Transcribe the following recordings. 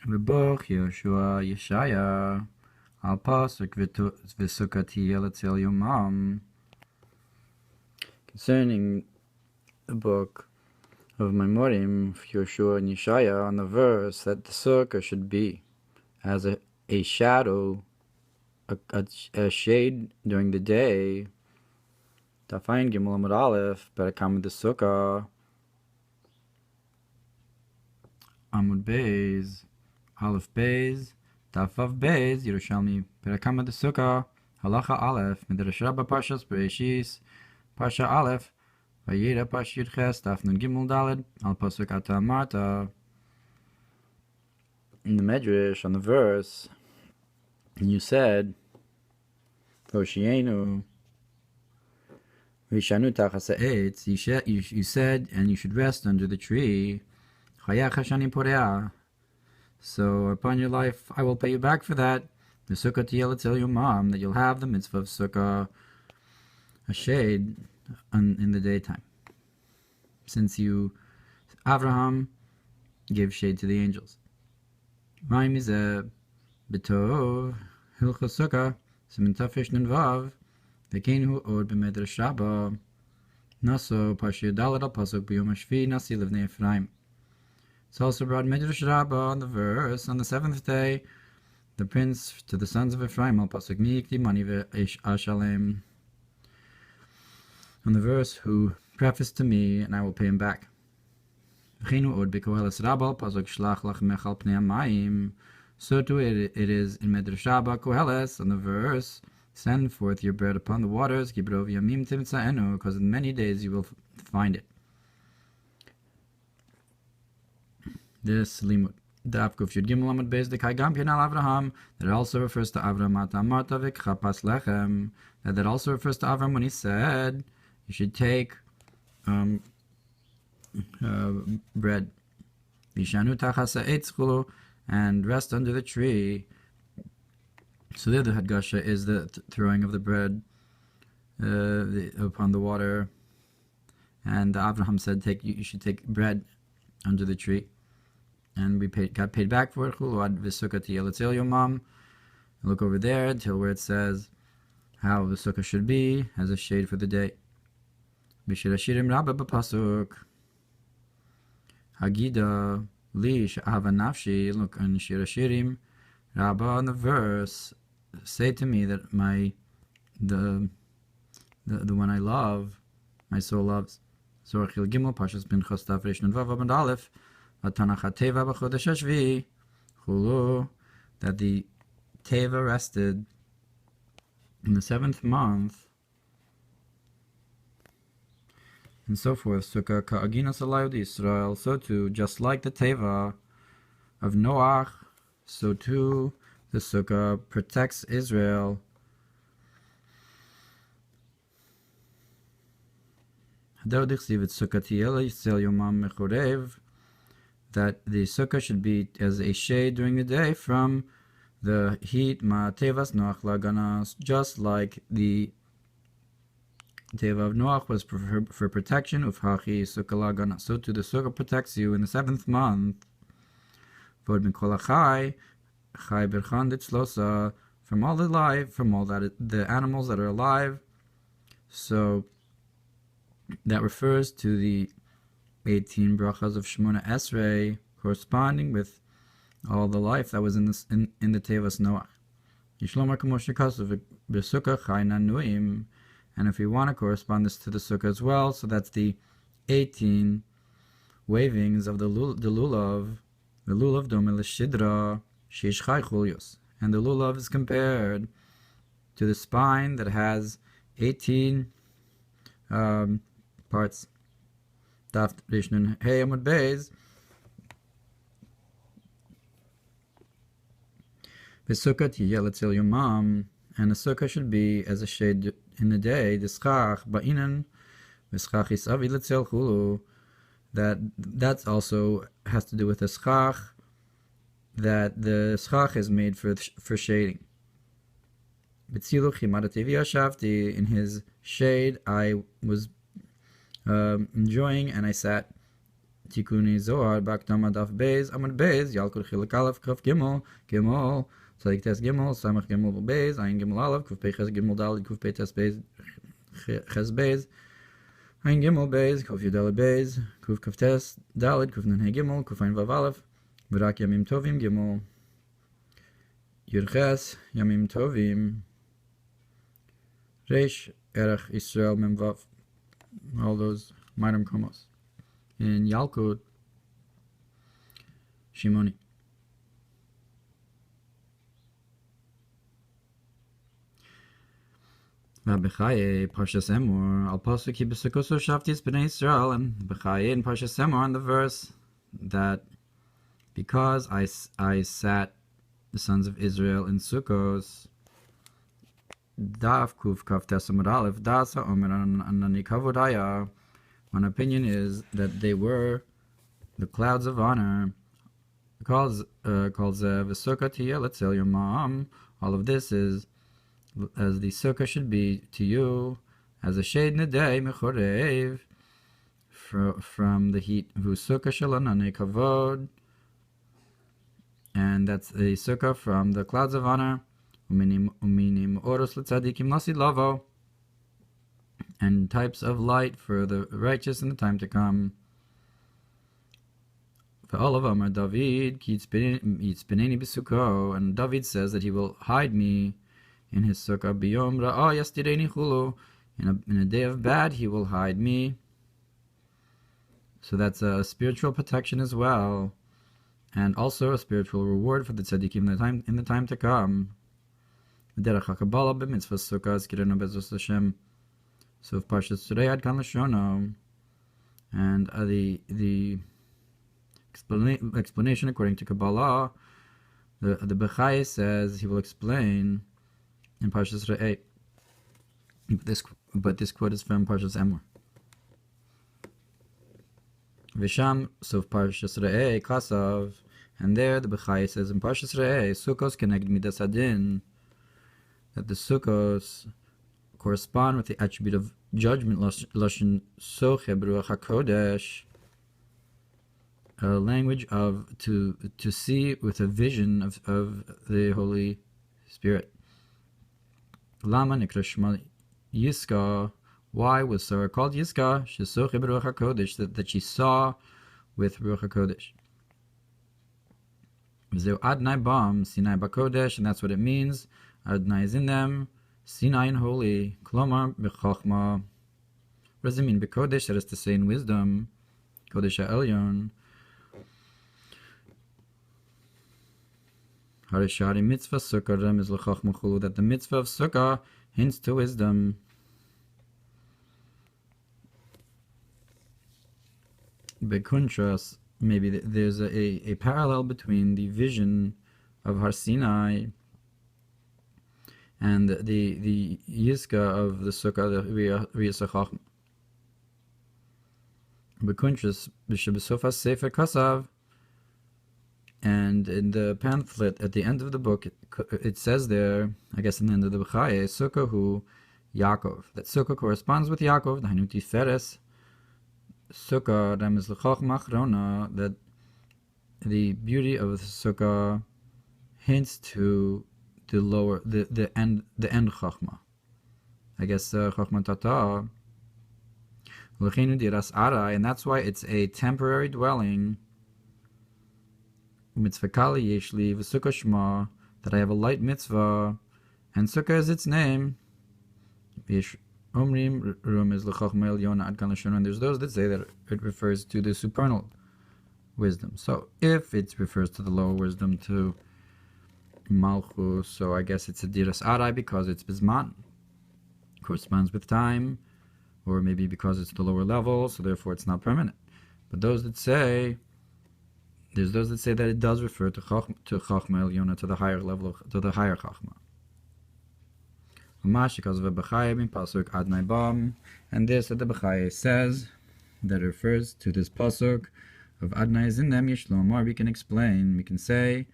לבוך יהושע ישעיה על Paskuk וסוכה תהיה אצל יומם. Concerning the book of Mamorim of Yeshua and Yeshaya, on the verse that the sukkah should be as a shadow, a shade during the day. Tafayin Gimel Amud Aleph, Perakam the Sukkah, Amud Beis, Aleph Beis, Tafav Beis, Yerushalmi, Perakam the Sukkah, Halacha Aleph, Midrash Rabbah Pashas Bereshis, Pasha Aleph, Vayera Pash Yud Ches, Taf Nun Gimel Daled, Al Pasuk Ata Marta. In the Medrash, on the verse, and you said, Hoshienu, Vishanu Tachas Ha'etz, you said, and you should rest under the tree. Chayach Hashani Poreah. So upon your life, I will pay you back for that. The Sukkah Tiyel Etzel Yomam, that you'll have the mitzvah of Sukkah, a shade in the daytime. Since Avraham gave shade to the angels. Ma'im Mizeh, B'tov, Hilchos Sukkah, Siman Tafish Nun Vav, V'keinu Od B'medrash Rabbah, Naso Pashir Dalet Al Pasuk B'yom HaShvi Nasi Livnei Ephraim. It's also brought Medrash Rabbah on the verse, on the seventh day, the prince to the sons of Ephraim Al Pasuk Mi'ikti Mani Ve'ashalem. On the verse, who prefaced to me, and I will pay him back. V'keinu Od B'koheles Rabbah Al Pasuk Shlach Lachmech Al Pnei Hamayim. So too it is in Medrash Rabbah Koheles, on the verse, send forth your bread upon the waters, Gibrov Yamim Timtzaenu, because in many days you will find it. This limud, Daf Kuf Yud Gimel Amud Beis Dekai Gam Pinal Avraham, that also refers to Avraham Ata Marta V'Chapas Lechem, that also refers to Avraham when he said, you should take bread, Vishanu Tachas Ha'etz Chulu, and rest under the tree. So there the Hadgasha is the throwing of the bread upon the water. And Avraham said, you should take bread under the tree. And we got paid back for it. V'sukkah tiyel etzel Yomam. Look over there until where it says how the sukkah should be as a shade for the day. B'shir hashirim rabba b'pasuk. Hagida li she'ahava nafshi. Look on Shir Hashirim Rabba on the verse. Say to me that the one I love, my soul loves. Zorachil Gimel Pashas bin Chostaf Reish Nun Vav Amud Aleph. Vatanach HaTeva b'chodesh HaShvi Chulu, that the Teva rested in the 7th month, and so forth. Sukkah ka'aginas alayud Yisrael. So too, just like the Teva of Noach, so too the Sukkah protects Israel. That the Sukkah should be as a shade during the day from the heat, ma'atevas Noach laganas, just like the Teva of Noach was for protection, ufhachi Sukkah laganas. So too the Sukkah protects you in the 7th month. Vod min kol achai, chai berchan ditzlosa, from all the animals that are alive. So that refers to the 18 brachas of Shemona Esrei, corresponding with all the life that was in the Tevas Noach. Yishlomar k'moshe kasav b'sukkah chai nanuim. And if we want to correspond this to the sukkah as well, so that's the 18 wavings of the lulav. The lulav dome l'shidra sheish chai chulios. And the lulav is compared to the spine that has 18 parts. Daf Reish Nun Hey Amud Beis. V'sukkah tiyel etzel Yomam, and the sukkah should be as a shade in the day. The schach ba'inan v'schach isavi letzel chulu. That also has to do with the schach, that the schach is made for shading. B'tzilu chimad ha'tevi yashavti, in his shade I was enjoying, and I sat Tikuni Zohar Baktama Daf Beis Amud Beis Yalkut Chilek Aleph Kuf Gimel Gimel Tzadik Tes Gimel Samach Gimel Beis Ayin Gimel Aleph Kuf Pei Ches Gimel Daled Kuf Pei Tes Beis Ches Beis Ayin Gimel Beis Kuf Yudel Beis Kuf Kuf Tes Daled Kuf Nun Hey Gimel Kuf Ayin Vav Aleph V'rak Yamim Tovim Gimel Yud Ches Yamim Tovim Reish Erech Yisrael Mem Vav. All those minor komos. In Yalkut Shimoni. V'bechaye Parshas Emor al pasuk ki b'sukos shaftis b'nei Yisrael, and bechaye in Parshas Emor on the verse that because I sat the sons of Israel in Sukkos. Daf kuf kaf tesamud aleph dasa omer anani kavodaya. One opinion is that they were the clouds of honor. Calls וסוכה תהיה לצל יומם. All of this is as the sukkah should be to you as a shade in the day mechorev from the heat. V'sukkah shalonani kavod, and that's the sukkah from the clouds of honor. Uminim oros l'tzadikim lasid lavo, and types of light for the righteous in the time to come. For all of them are David, and David says that he will hide me in his sukkah. Biyom ra'ah yastireni chulu, in a day of bad he will hide me. So that's a spiritual protection as well, and also a spiritual reward for the tzaddikim in the time to come. Derech HaKabbalah b'mitzvah sukkah zkirenu bezos Hashem. So if Parshas today had kan l'shono, and the explanation according to Kabbalah, the Bechai says he will explain in Parshas Re'eh. But this quote is from Parshas Emor. Visham, so Parshas Re'eh Kasav, and there the Bechai says in Parshas Re'eh, Sukkos connect midas adin, that the Sukkos correspond with the attribute of judgment, lashon soche b'ruach hakodesh, a language of to see with a vision of the Holy Spirit. Lama nikra shma Yiska. Why was Sarah called Yiska? She soche b'ruach hakodesh, that she saw with ruach hakodesh. V'zeu Adnai bam Sinai bakodesh, and that's what it means. Adnai is in them, Sinai and holy, Klomar b'chachma. What does it mean? B'kodesh, that is to say in wisdom, Kodesh ha'elyon. Harishari mitzvah sukkah remez l'chachma chulu, that the mitzvah of sukkah hints to wisdom. B'kuntras, maybe there's a parallel between the vision of Har Sinai and the Yizka of the Sukkah, the Riyas HaChachma. B'kuntras b'shebesofa sefer kasav, and in the pamphlet at the end of the book, it says there, I guess in the end of the B'chaye, Sukkah hu Yaakov, that Sukkah corresponds with Yaakov, the Hanuti Feres. Sukkah remez l'chachma achrona, that the beauty of the Sukkah hints to the end chachma. I guess chachma tata. L'cheinu diras arai, and that's why it's a temporary dwelling. Mitzvah kali yeshli v'sukkah shma, that I have a light mitzvah, and Sukkah is its name. Omrim rumez l'chachma elyona ad kan l'shon, and there's those that say that it refers to the supernal wisdom. So if it refers to the lower wisdom, to Malchus, so I guess it's a diras arai because it's bizman, corresponds with time, or maybe because it's the lower level, so therefore it's not permanent. But there's those that say that it does refer to Chachma Elyona, to the higher level, to the higher Chachma. And this that the Bechai says that refers to this pasuk of Adnai is in them Yishlomar. We can explain, we can say,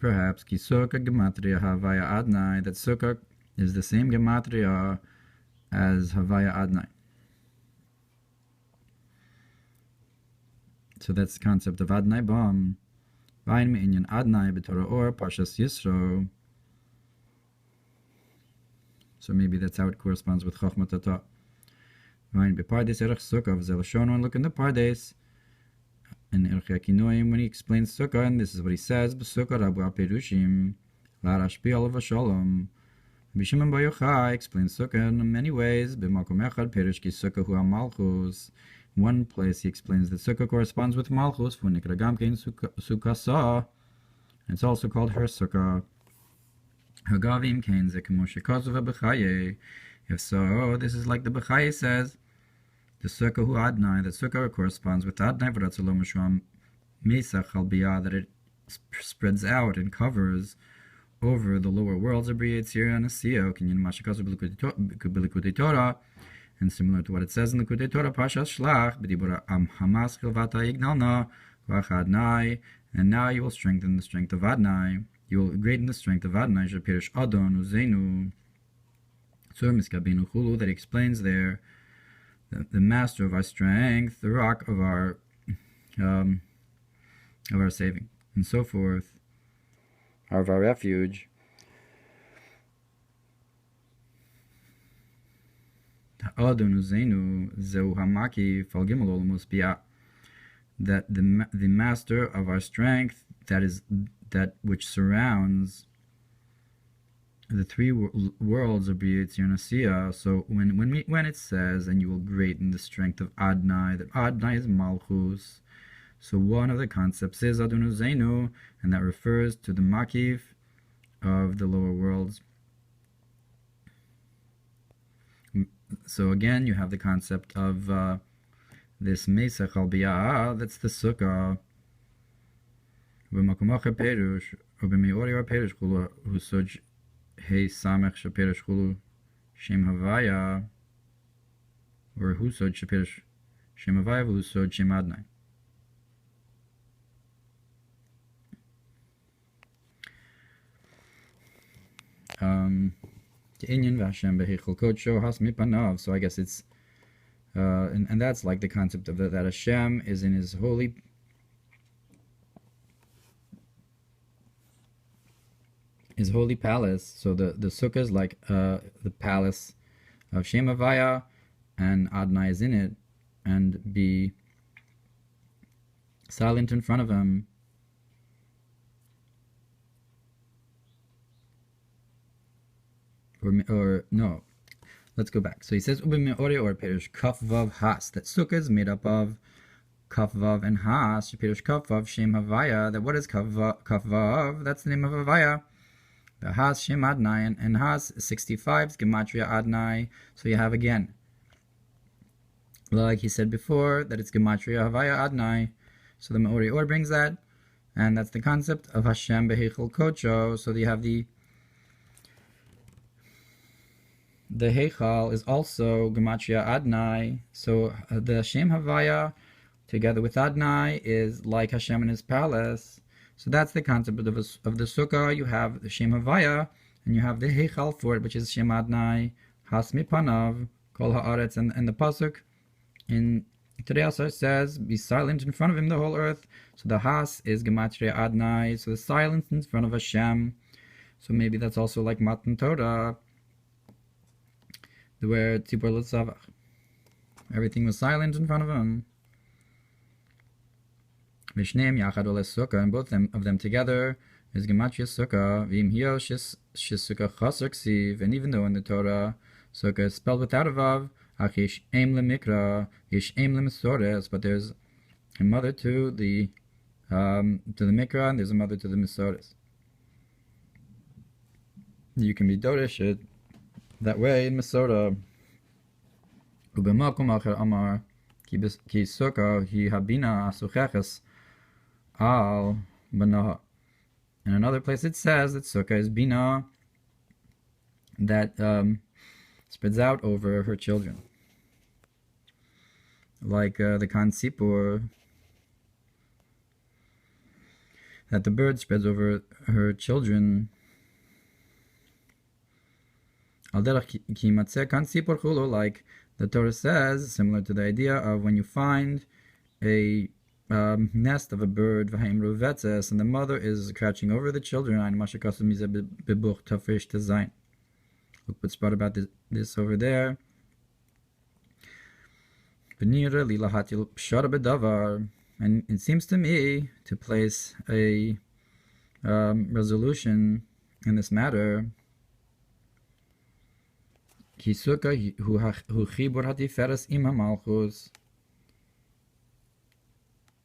perhaps ki Sukkah gematria Havaya Adnai, that Sukkah is the same gematria as Havaya Adnai. So that's the concept of Adonai Bam. Vayin me'inyan Adonai b'Torah Ohr Parshas Yisro. So maybe that's how it corresponds with Chochmat Tata. Vayin be'Pardes Erech Sukkah v'Zelashon. And look in the Pardes. In Erech Yakinoim, when he explains Sukkah, and this is what he says: B'Sukkah Rabu HaPerushim La'Rashpi Olav HaShalom. B'Shimon Bar Yochai explains Sukkah in many ways. B'Makom Echad Perush Ki Sukkah Hu HaMalchus. In one place he explains that Sukkah corresponds with Malchus. V'Nikra Gam Kein Sukkah Sa, and it's also called her Sukkah. Hagavim Kein Ze Kemo Shekazuv HaBechaye. If so, this is like the Bechaye says. The Sukkah Hu Adnai, the Sukkah corresponds with Adnai V'Ratzalom Mishram Mesach Al Biyah, that it spreads out and covers over the lower worlds of Bria Yitzir and Asiya, Kinyan Mashakazu B'Likutei Torah, and similar to what it says in the Likutei Torah, Pashas Shlach, B'Dibura Am Hamas Chilvata Yignalna, V'Ach Adnai, and now you will strengthen the strength of Adnai, you will greaten the strength of Adnai, Shapirish Adon Uzeinu, Tzur Miskabinu Chulu, that he explains there, the master of our strength, the rock of our saving, and so forth, of our refuge. That the master of our strength, that is that which surrounds the three worlds of Bria Yitzir and Asiya. So when it says, and you will greaten the strength of Adnai, that Adnai is Malchus. So one of the concepts is Adonu Zeinu, and that refers to the Makiv of the lower worlds. So again, you have the concept of this Mesach Al Biyah, that's the Sukkah. V'makomacha Perush, U'b'me'ori Or Perush Chulu, Husoj Hey Samech Shapirish Chulu Shem Havaya, or Husoj Shapirish Shem Havaya, Husoj Shem Adnai. So I guess it's and that's like the concept of that Hashem is in his holy palace. So the sukkah is like the palace of Shem Havaya, and Adonai is in it, and be silent in front of him. Or no, let's go back. So he says Ubeme'ori Or Perish Kaf Vav Has, that Sukkah is made up of Kaf Vav and Has. Perish Kaf Vav Shem Havaya. That what is Kaf Vav? That's the name of Havaya. The Has Shem Adnai, and Has 65 is Gematria Adnai. So you have again, like he said before, that it's Gematria Havaya Adnai. So the Me'ori Or brings that, and that's the concept of Hashem Beheichel Kocho. So you have the Heichal is also Gematria Adnai. So the Hashem Havaya together with Adnai is like Hashem in his palace. So that's the concept of the Sukkah. You have the Shem Havaya, and you have the Heichal for it, which is Shem Adnai, Has Mipanav, Kol Haaretz, and the Pasuk in Today also says, be silent in front of him, the whole earth. So the Has is Gematria Adnai, so the silence in front of Hashem. So maybe that's also like Matan Torah, where Tzibor L'Tzavach, everything was silent in front of him. Vishneim Yachad Ole Sukkah, and both of them together is Gematria Sukkah. V'im Hio Shis Sukkah Chasar Ksiv, and even though in the Torah Sukkah is spelled without a Vav, Ach Yesh Eim LeMikra, Yesh Eim LeMesores, but there's a mother to the Mikra, and there's a mother to the Mesores. You can be Doresh it that way in Mesora. Ubemakum Acher Amar Ki Sukkah Hi Habina Asucheches Al Banaha. In another place it says that Sukkah is Bina, that spreads out over her children. Like the Kan Sipur, that the bird spreads over her children. Al derech ki matzeh kan sipur chulu, like the Torah says, similar to the idea of when you find a nest of a bird, and the mother is crouching over the children. Look what's brought about this over there. And it seems to me to place a resolution in this matter.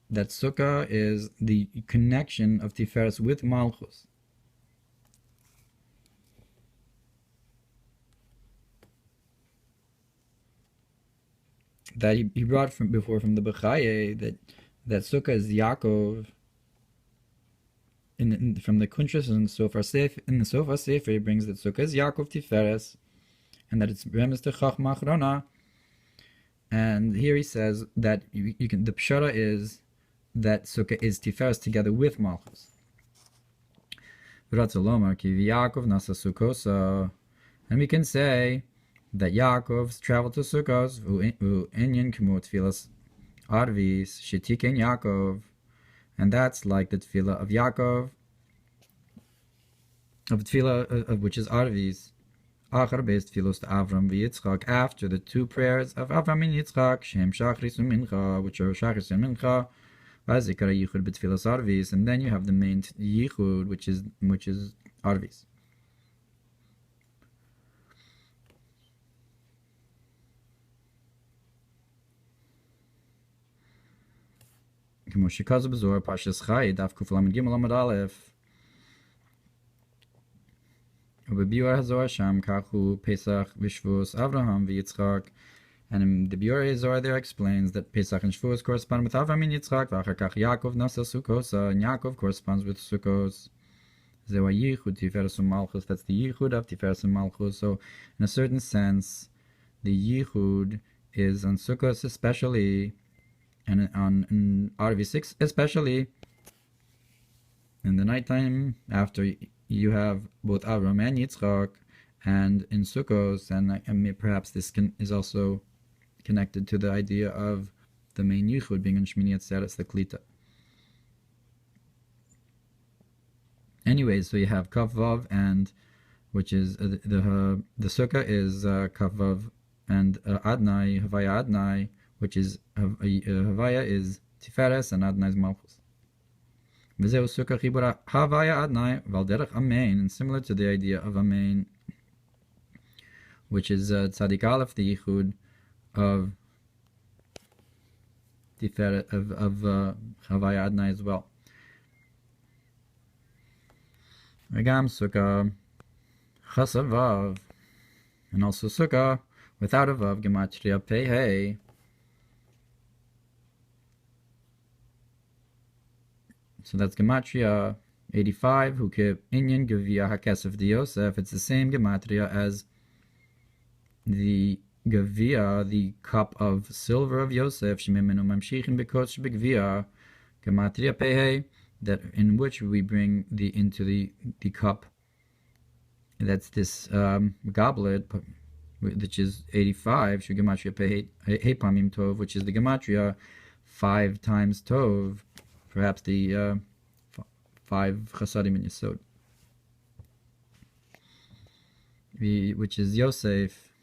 That sukkah is the connection of Tiferes with Malchus. That he brought from the Bechaye, that sukkah is Yaakov. From the Kuntres and the Sofa Sefer, he brings that sukkah is Yaakov Tiferes, and that it's Remes to Chachma Achrona. And here he says that you can. The pshara is that sukkah is Tiferes together with Malchus. And we can say that Yaakov's travel to Sukkos, Inyan Kemo Tfilas Arvis, Shetiken Yaakov, and that's like the tefillah of Yaakov, of which is Arvis, Achar based tefillos to Avram v'Yitzchak, after the two prayers of Avram and Yitzchak, Shem Shachris and Mincha, which are Shachris and Mincha, Vazikara Yichud b'tfilas Arvis, and then you have the main Yichud, which is Arvis. Kemo shekaz b'Zohar Parshas Chai Daf Kuf Lamed Gimel Amud Aleph. Ubebiur HaZohar Sham Kachu Pesach V'Shvus Avraham v'Yitzchak. And in the Biur HaZohar there explains that Pesach and Shvus correspond with Avram and Yitzchak, v'achar kach Yaakov nasa Sukos, and Yaakov corresponds with Sukos. Zewa Yichud Tiferes u'Malchus. That's the Yichud of Tiferes u'Malchus. So in a certain sense, the Yichud is on Sukos especially, and on Arvi 6 especially, in the nighttime after you have both Avram and Yitzchak, and in Sukkos, and perhaps this is also connected to the idea of the main Yichud being in Shmini Atzeres, the Klita. Anyways, so you have Kav Vav, and which is the Sukkah is Kav Vav, and Adnai, Havaya Adnai, which is Havaya is Tiferes and Adnai is Malchus. V'zeu Sukkah Chibura Havaya Adnai Valderech Amen, and similar to the idea of Amen, which is Tzadik Aleph, the Yichud of Tiferet of Havaya Adnai as well. Regam Sukkah Chasa Vav, and also Sukkah without a Vav, Gematria Pei. So that's Gematria 85, Hukib Inyan Gavia Hakesef de Yosef. It's the same Gematria as the Gavia, the cup of silver of Yosef, Shemimenu Mamshichin Bekot Shebegvia, Gematria Pehe, that in which we bring into the cup. That's this goblet, which is 85, Gematria Pehe Pamim Tov, which is the Gematria 5 times Tov, perhaps the 5 Chasadim in Yesod, which is Yosef,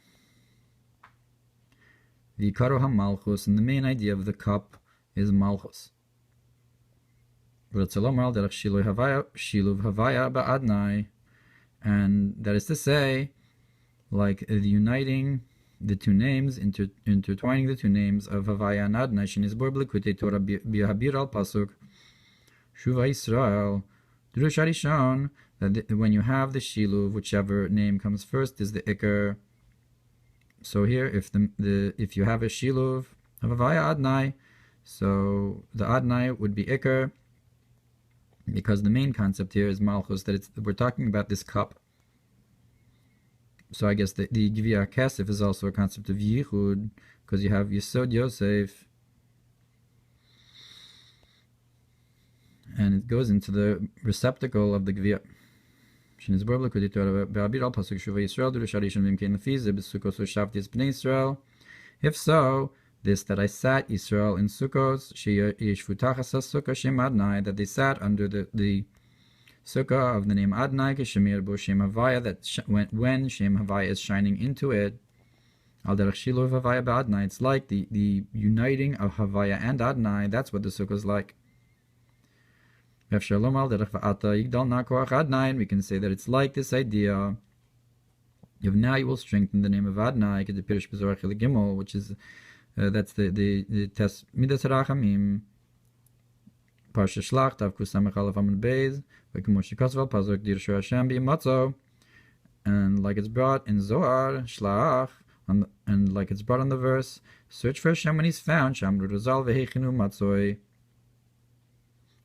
the Karo HaMalchus, and the main idea of the cup is Malchus. And that is to say, like uniting the two names, intertwining the two names of Havaya and Adnai, Shenizbor B'Likutei Torah B'Habir al Pasuk Shuva Yisrael Drush Arishon, that when you have the Shiluv, whichever name comes first is the Iker. So here, if you have a Shiluv of Havaya Adnai, so the Adnai would be Iker, because the main concept here is Malchus, that we're talking about this cup. So I guess the Givia Kesef is also a concept of Yichud, because you have Yesod Yosef, and it goes into the receptacle of the Givia. If so, this that I sat Yisrael in Sukkos, Yeshvu Tachas Sukkah Shem Adonai, that they sat under the Sukkah of the name Adonai, Keshemir Bo Shem Havaya, that when Shem Havaya is shining into it, Al Derech Shilu Havaya Ba'Adonai, it's like the uniting of Havaya and Adonai. That's what the Sukkah is like. We can say that it's like this idea. Now you will strengthen the name of Adonai, which is that's the test Midas Rachamim. Parsha Shlach Tav Kusamach Aleph Amud Beis V'Kemosh Kosval Pasuk Dirshu Hashem B'Yimatzo, and like it's brought in Zohar Shlach, and like it's brought in the verse, search for Hashem when He's found. Shamru Rozal V'Heichinu Matzoi.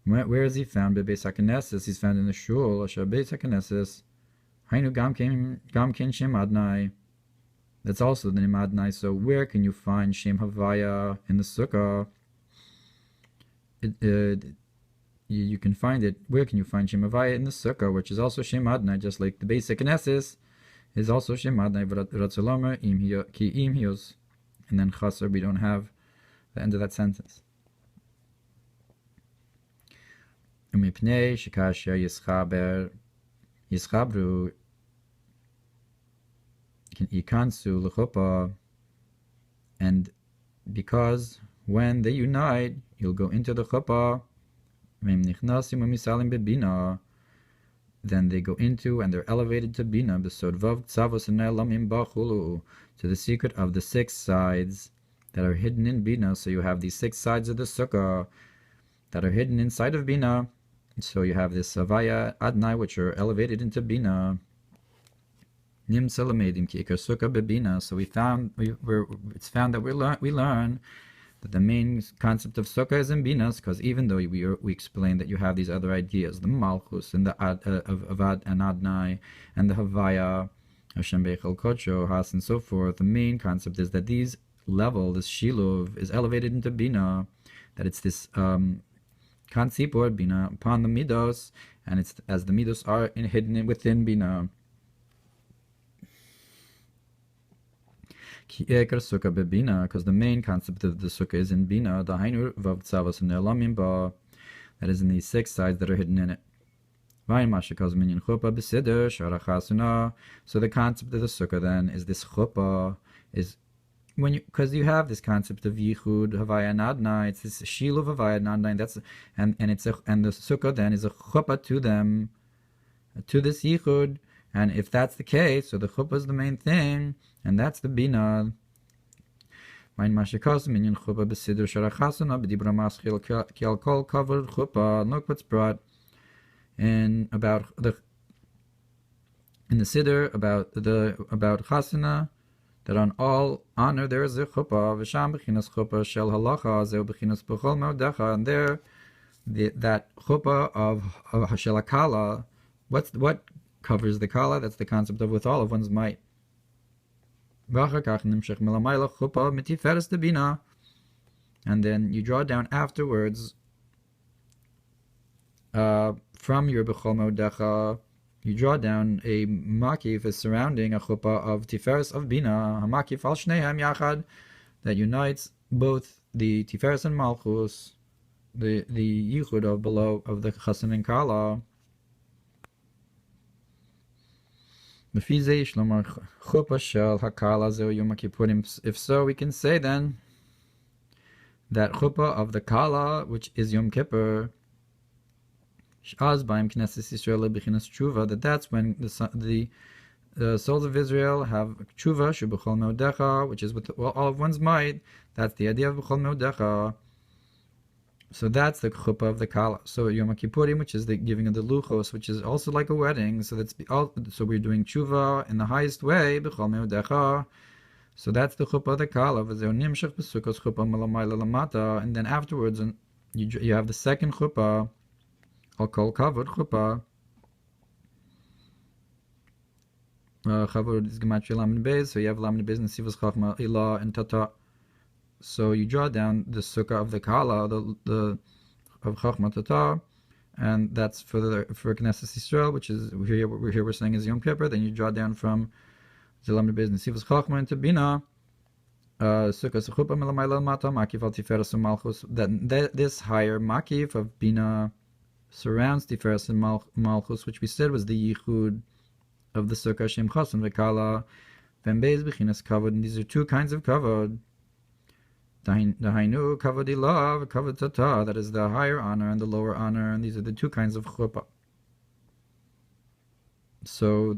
Where is He found? Bebeis HaKnesses. He's found in the shul. Asher Beis HaKnesses. Hainu Gam Ken Shem Adonai. That's also the name Adonai. So where can you find Shem Havaya in the Sukkah? You can find it. Where can you find Shem Havaya in the Sukkah, which is also Shem Adonai, just like the basic Knesses is also Shem Adonai. Ratzolomer Ki Im Hios, and then Chaser. We don't have the end of that sentence. Umipnei Shikasher Yischabru Yikansu L'chuppah, and because when they unite, you'll go into the chuppah. Then they go into and they're elevated to bina, to the secret of the 6 sides that are hidden in bina. So you have these 6 sides of the sukkah that are hidden inside of bina. So you have this Havaya Adonai, which are elevated into bina. So it's found that we learn that the main concept of sukkah is in binas, because even though we explained that you have these other ideas, the malchus and the of Ad and Adonai and the Havaya, Hashem Beichel Kocho, Has, and so forth, the main concept is that this shiluv is elevated into bina, that it's this kansipor bina upon the midos, and it's as the midos are hidden within bina. Because the main concept of the sukkah is in bina, that is in these 6 sides that are hidden in it. So the concept of the sukkah then is this chuppah, is when because you have this concept of yichud havaya and adonai, it's this shiluv havaya and adonai, and the sukkah then is a chuppah to them, to this yichud. And if that's the case, so the chuppah is the main thing, and that's the bina. Look what's brought in the siddur about chasana, that on all honor there is a chuppah. V'sham b'chinas chuppah shel halacha zeu b'chinas b'chol me'odecha, and there that chuppah of shel hakala, what covers the kala? That's the concept of with all of one's might. And then you draw down afterwards from your bechol me'odecha, you draw down a makif surrounding a chuppah of tiferes of bina, a makif al shneihem yachad, that unites both the tiferes and malchus, the yichud of below of the chasan and kala. If so, we can say then that chuppah of the kala, which is Yom Kippur, that that's when the souls of Israel have tshuva, shubechol me'odecha, which is with all of one's might. That's the idea of bechol me'odecha. So that's the chuppah of the kala. So Yom Kippurim, which is the giving of the luchos, which is also like a wedding. So so we're doing tshuva in the highest way, b'chol me'odecha. So that's the chuppah of the kala. And then afterwards, you have the second chuppah, al kol kavod chuppah. Kavod is gematria lamed beis. So you have lamed beis and sivas chachma ilah and tata. So you draw down the sukkah of the kala, the of chachma tata, and that's for Knesset Yisrael, which is we're saying is Yom Kippur. Then you draw down from Zelam Beis Nesivas Chachma into Bina, Sukkos chuppah milamayla mata makif al tiferes and malchus. That this higher makif of bina surrounds tiferes and malchus, which we said was the yichud of the sukkah shem chasen v'kala v'embeiz b'chinas kavod. And these are two kinds of kavod. Dahainu kavod ilav, kavod tata. That is the higher honor and the lower honor, and these are the two kinds of chuppah. So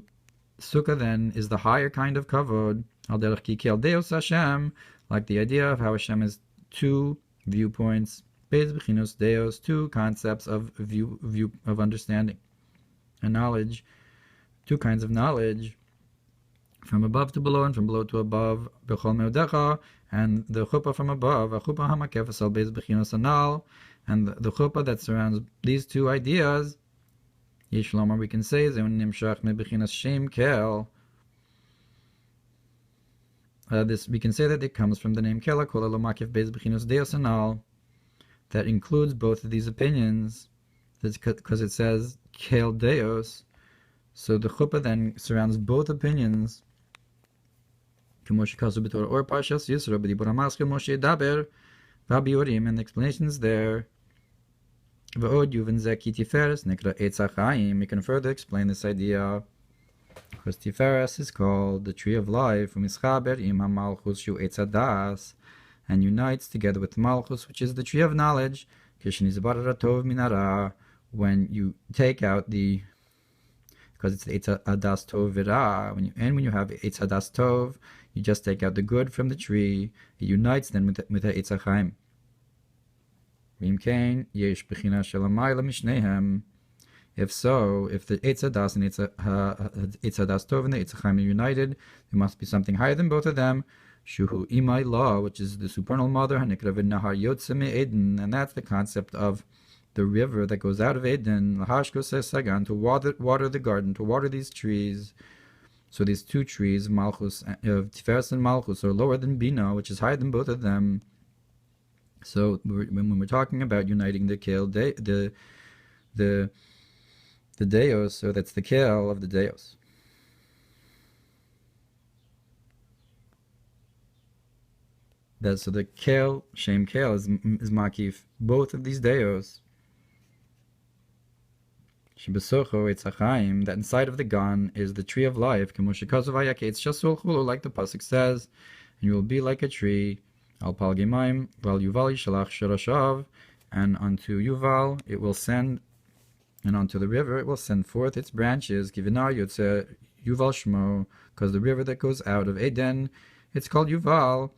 sukkah then is the higher kind of kavod. Al derech ki kel deus Hashem, like the idea of how Hashem is two viewpoints, beis b'chinos deus, two concepts of view of understanding and knowledge, two kinds of knowledge, from above to below and from below to above. B'chol meodecha, and the chuppah from above, a chuppah hamakefes al beis b'chinos anal, and the chuppah that surrounds these two ideas. Yishlomar, we can say zeun nimshach me b'chinas shem kel. This we can say that it comes from the name Kela Kol Makif Beis B'chinos Deos Anal, that includes both of these opinions. That's because it says Kel Deos, so the chuppah then surrounds both opinions. K'mosh kasu b'Torah or Parshas Yisro b'dibur hamaschil Moshe Daber v'abiorim, and the explanations there. V'od yuven zeki tiferes nikra eitz ha'chaim. We can further explain this idea. Because Tiferes is called the tree of life, and unites together with Malchus, which is the tree of knowledge. When you take out the, because it's Eitz Hadas Tov V'Ra, when you have Eitz Hadas Tov, you just take out the good from the tree. It unites then with the Eitz HaChaim. V'imkein yesh b'china shelamayla mishnehem. If so, if the Eitz Hadas and Eitz Hadas Tov and the Eitz HaChaim are united, there must be something higher than both of them. Shuhu Imai La, which is the supernal mother, Hanikra V'Nahar Yotze Me'eden, and that's the concept of the river that goes out of Eden, Lahashkos Sagan, to water the garden, to water these trees. So these two trees, Malchus, Tiferes and Malchus, are lower than Bina, which is higher than both of them. So when we're talking about uniting the Kale, the Deos, so that's the Kel of the Deos. So the Kel, Shem Kel, is Makif, both of these Deos. Shebesocho Eitz HaChaim, that inside of the Gan is the tree of life, like the Pasuk says, and you will be like a tree, Al Pal Gemaim, Val Yuval Yishalach Shorashav, and unto Yuval it will send, and onto the river it will send forth its branches. Kivinar Yotze Yuval Shmo, because the river that goes out of Eden, it's called Yuval,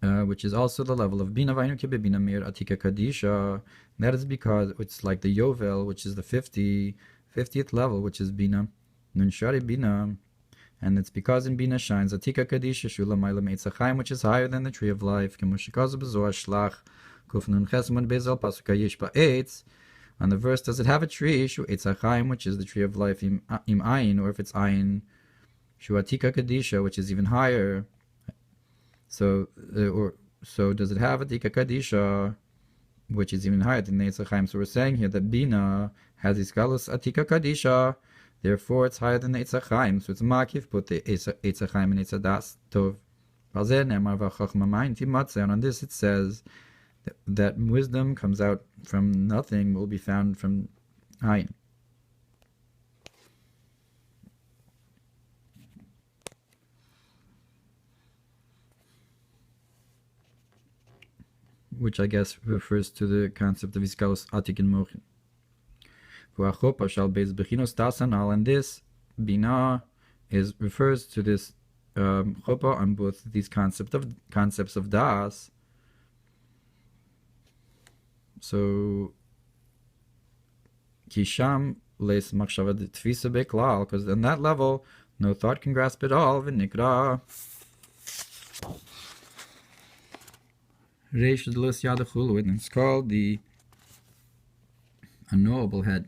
which is also the level of Bina Vainu Kebebina Mir Atika Kadisha. That is because it's like the Yovel, which is the 50th level, which is Bina, Nun Shari Bina, and it's because in Bina shines Atika Kadisha Shula Mailam Eitz HaChaim, which is higher than the tree of life. Kemushikazu Bezoar Shlach Kuf Nun Chesmon Bezel Pasuka Yishba Eitz. On the verse, does it have a tree? Shu Eitz HaChaim, which is the tree of life, im ayin, or if it's ayin, Shu Atika Kadisha, which is even higher. So does it have Atika Kadisha, which is even higher than the Eitz HaChaim? So we're saying here that Bina has Iskalus Atika Kadisha, therefore it's higher than the Eitz HaChaim. So it's Makif, put the Eitz HaChaim and Eitz Hadas Tov. And on this it says that wisdom comes out from nothing, will be found from ayin. Which I guess refers to the concept of Iskalus Atik and Mochin. And this Bina refers to this Chopa on both these concepts of Das. So Kisham les machshava tfisa beklal, because on that level no thought can grasp it all. V'nikra reish d'los yadachulu, and it's called the unknowable head.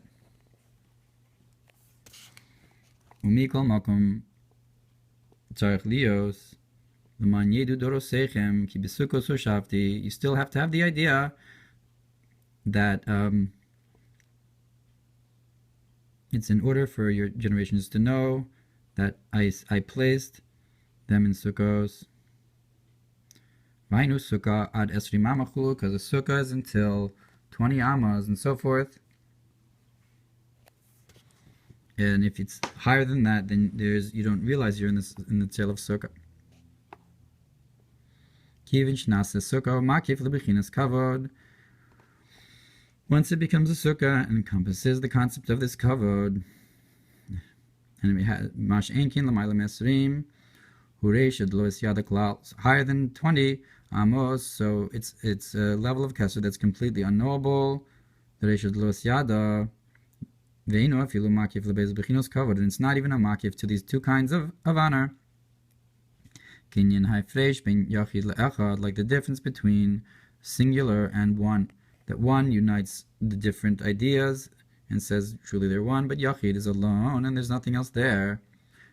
Umikol makom tzarich lios l'man yedu dorosechem ki besukos hoshavti. You still have to have the idea that it's in order for your generations to know that I placed them in Sukkos, Vainu sukkah ad esri mamachulu, because the sukkah is until 20 amas and so forth. And if it's higher than that, then you don't realize you're in the tail of sukkah. Kivin shnasa sukkah makif lebechinas kavod. Once it becomes a sukkah and encompasses the concept of this kavod, and we have mash enkin l'mayla mesrim, hureish adlois yada klal, higher than 20 amos, so it's a level of kesser that's completely unknowable. The reish adlois yada veino afilu makif lebez bechinos kavod, and it's not even a makif to these two kinds of honor. Kinyan haifresh ben yachid le'echad, like the difference between singular and one. That one unites the different ideas and says truly they're one, but Yachid is alone and there's nothing else there.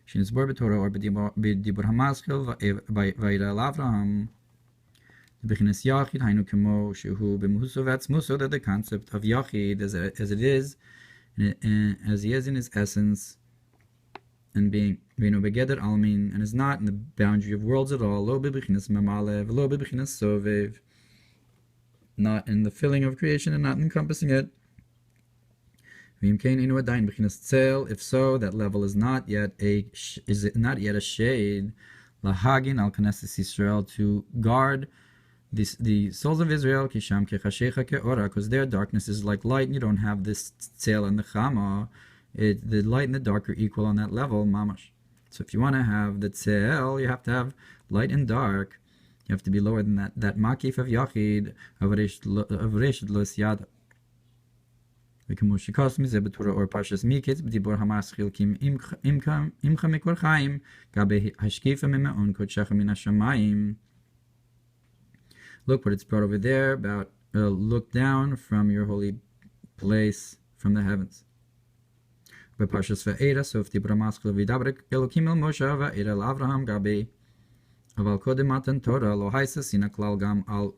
Shinizbor b'Torah or b'dibur hamaschil v'ayra Avraham. The bechinas Yachid hainu kemo shehu b'muhuso v'atzmuso, that the concept of Yachid as it is, as he is in his essence, and being v'ino begeder almin, and is not in the boundary of worlds at all. Lo b'bechinas mamalev, lo b'bechinas sovev, not in the filling of creation and not encompassing it. If so, that level is not yet a shade lahagin al knesses Yisrael, to guard the souls of Israel, because their darkness is like light, and you don't have this tzel and the chama. The light and the dark are equal on that level, mamash. So if you want to have the tzel, you have to have light and dark. You have to be lower than that makif of Yachid, of Reshad Lo Siyada. V'kemushikos mizeh b'Torah or Parshas Miketz b'dibur hamaschil kim imcha mikor chaim gabe hashkifa mime'on kodshecha min hashamayim. Look what it's brought over there about look down from your holy place from the heavens. B'Parshas Va'era sof dibur hamaschil v'dabrek Elokim el Moshe va'era el Avraham gabe Aval kodem matan Torah lo haisa sina klal gam al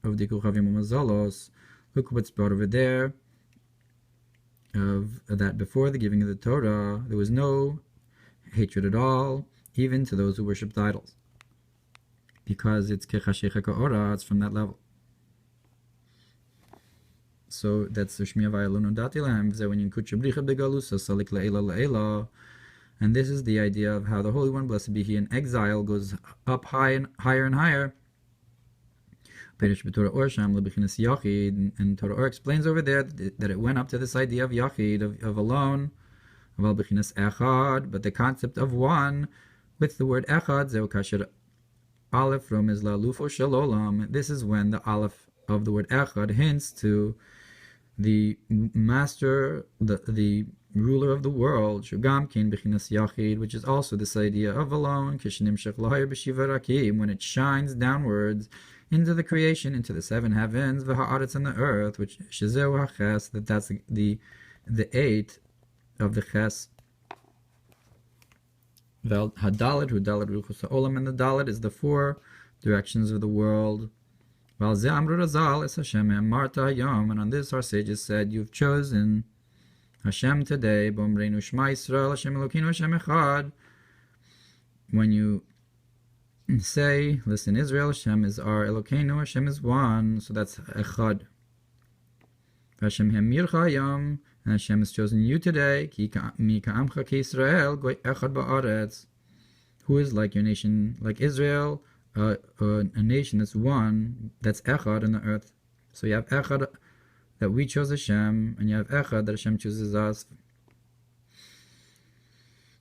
avdiku chavim umazolos. Look what's brought over there, of that before the giving of the Torah there was no hatred at all, even to those who worshipped idols, because it's kechashecha ka'ora, it's from that level. So that's the Shmiya v'ayalonu dati lahem v'zeh yinkut shebricha begalusa salik la'ela la'ela. And this is the idea of how the Holy One, blessed be He, in exile goes up higher and higher. And Torah Or explains over there that it went up to this idea of Yachid, of alone, of bechinas echad, but the concept of one with the word echad, zeu kasher aleph rom is la'lufo shel olam. This is when the aleph of the word echad hints to the master, the ruler of the world, Shugam kin bechinas Yachid, which is also this idea of alone, kishnimshach lahayr b'shiva rakim, when it shines downwards into the creation, into the seven heavens, v'ha'aretz, and the earth, which shezeu ha'ches, that's the 8 of the ches. Vel hadalet hu dalet ruchos ha'olam, and the dalet is the 4 directions of the world. Val ze amru razal es Hashem marta hayom, and on this our sages said, you've chosen Hashem today, Bomreinu Shema Yisrael, Hashem Elokeinu, Hashem Echad. When you say, listen Israel, Hashem is our Elokeinu, Hashem is one, so that's Echad. Hashem Hemircha Hayom, and Hashem has chosen you today, Ki Ka'amcha Ki Yisrael, Goy Echad Ba'aretz. Who is like your nation, like Israel, a nation that's one, that's Echad in the earth. So you have Echad, that we chose Hashem, and you have Echad, that Hashem chooses us.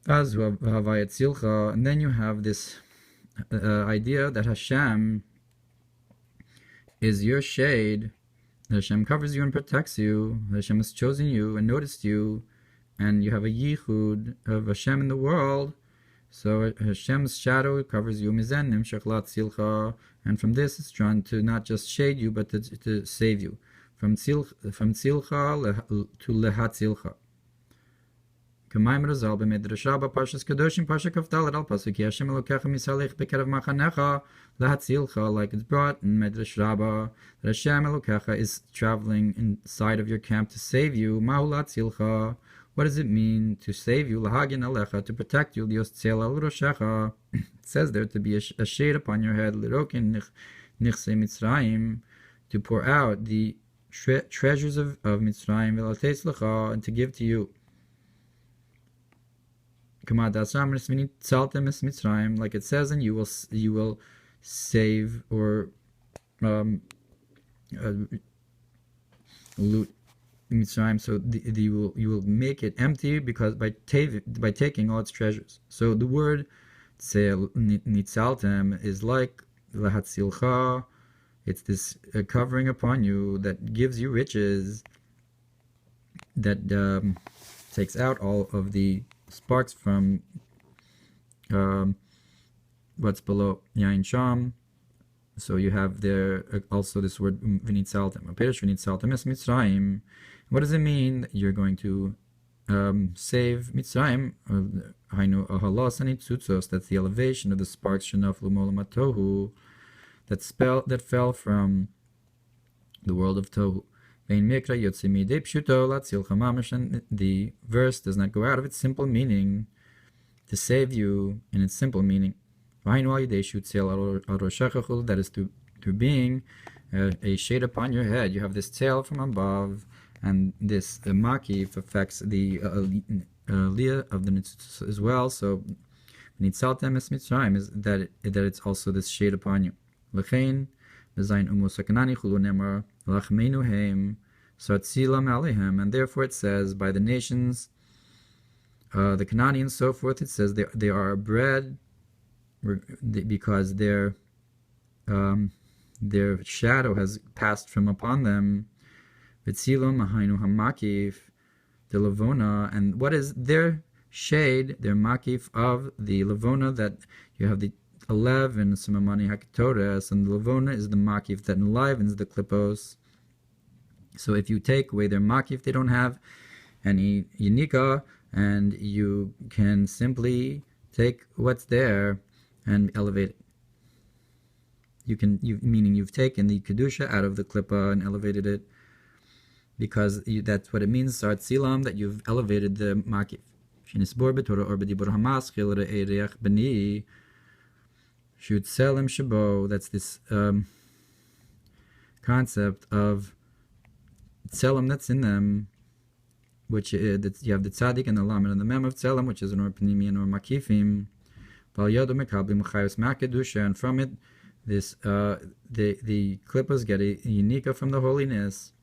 And then you have this idea that Hashem is your shade, that Hashem covers you and protects you, that Hashem has chosen you and noticed you, and you have a yichud of Hashem in the world. So Hashem's shadow covers you, and from this it's drawn to not just shade you, but to save you. From tzilcha to lehatzilcha. K'mayim razal b'medrash rabba parshas kadoshim parsha kafdalad al pasuk Hashem elokecha misalech b'kerev machanecha lehatzilcha, like it's brought in medrash rabba that Hashem elokecha is traveling inside of your camp to save you. Mahu latzilcha. What does it mean to save you? Lahagin alecha, to protect you. Lios tzel al roshecha. It says there to be a shade upon your head. Lirokin nichsei Mitzrayim, to pour out the treasures of Mitzrayim, and to give to you. Like it says, and you will save or loot Mitzrayim, so you will make it empty because by taking all its treasures. So the word nitzaltem is like lahatzilcha. It's this covering upon you that gives you riches, that takes out all of the sparks from what's below Yain Sham. So you have there also this word v'nitzaltem. Aperish v'nitzaltem es Mitzrayim. What does it mean that you're going to save Mitzrayim? Hainu ahalas anitzutsos. That's the elevation of the sparks shenaflu molam tohu, that fell from the world of tohu. And the verse does not go out of its simple meaning to save you in its simple meaning. That is through being a shade upon your head. You have this tail from above, and this makif affects the aliyah of the nitzutz as well. So nitzaltem es Mitzrayim is that it's also this shade upon you. L'chein v'zayin umusakanani chulu nemar lachmeinu heim sartzilam alehem, and therefore it says by the nations, the Canaanians and so forth. It says they are bread because their shadow has passed from upon them. V'tzilum hainu hamakif the lavona, and what is their shade, their makif of the lavona, that you have the 11 Simamani Hakatores, and the lavona is the makif that enlivens the klippos. So if you take away their makif, they don't have any yinika, and you can simply take what's there and elevate it. Meaning you've taken the kedusha out of the klippa and elevated it, because that's what it means, sart silam, that you've elevated the makif. Shinisbor b'torah or b'dibur hamaschil re'ereach b'ni shut selim shabo. That's this concept of tselem that's in them, which that you have the tzaddik and the lamed and the mem of tselem, which is an or panimi and or makifim. Bal yodo mekablim chayos ma'kedusha, and from it, this the klippas get a unika from the holiness.